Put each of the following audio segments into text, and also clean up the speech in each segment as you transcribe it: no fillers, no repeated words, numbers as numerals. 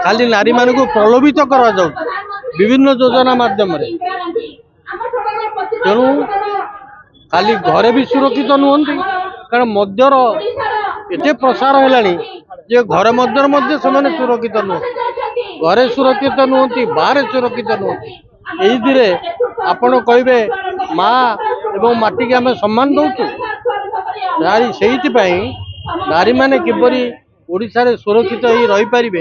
खाली नारी मान को प्रलोभित करा विभिन्न योजना माध्यम तेणु खाली घरे भी सुरक्षित नुहति कारण मद्यर एते प्रसार है जे घर मध्य सुरक्षित नुह घरे सुरक्षित नुहति बाहर सुरक्षित नुहति यही आपण कहे माँ एवं माटी की आम सम्मान दौचु नारी से नारी माने किपरि ओडिशा रे सुरक्षित ही रही पारिबे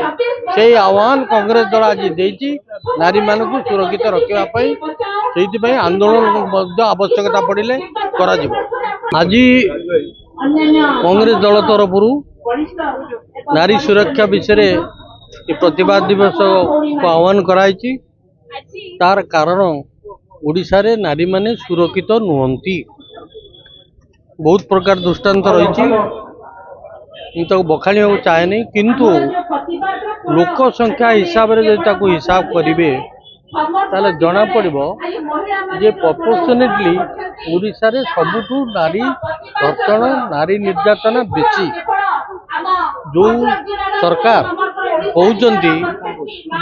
से आह्वान कांग्रेस दल आज देछि नारी मान को सुरक्षित रखा आंदोलन आवश्यकता पड़े करा आज कांग्रेस दल तरफ नारी सुरक्षा विषय प्रतिवाद दिवस को आह्वान कराई तार कारण ओडिशा रे नारी माने सुरक्षित नुहंती बहुत प्रकार दृष्टांत रही तो बखाणी चाहे नहीं किंतु लोक संख्या हिसाब से हिसाब करेंगे ताले जना पड़ो जे प्रपोर्शनेटली ओडिशा रे सबुठु नारी धर्षण नारी निर्यातना बेची जो सरकार कहते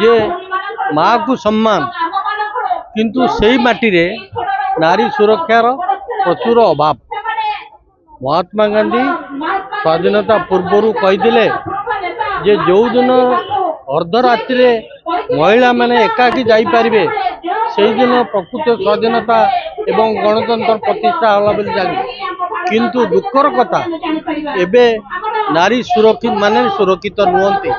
जे माँ को सम्मान किंतु से माटी रे नारी सुरक्षार प्रचुर अभाव महात्मा गांधी स्वाधीनता पूर्व कही जे जो दिन अर्धरात्रि महिला माने एकाकी जाइपारे से दिन प्रकृत स्वाधीनता एवं गणतंत्र प्रतिष्ठा होला बोली जानी किंतु दुखर कथा एबे नारी सुरक्षित माने सुरक्षित नुहंती।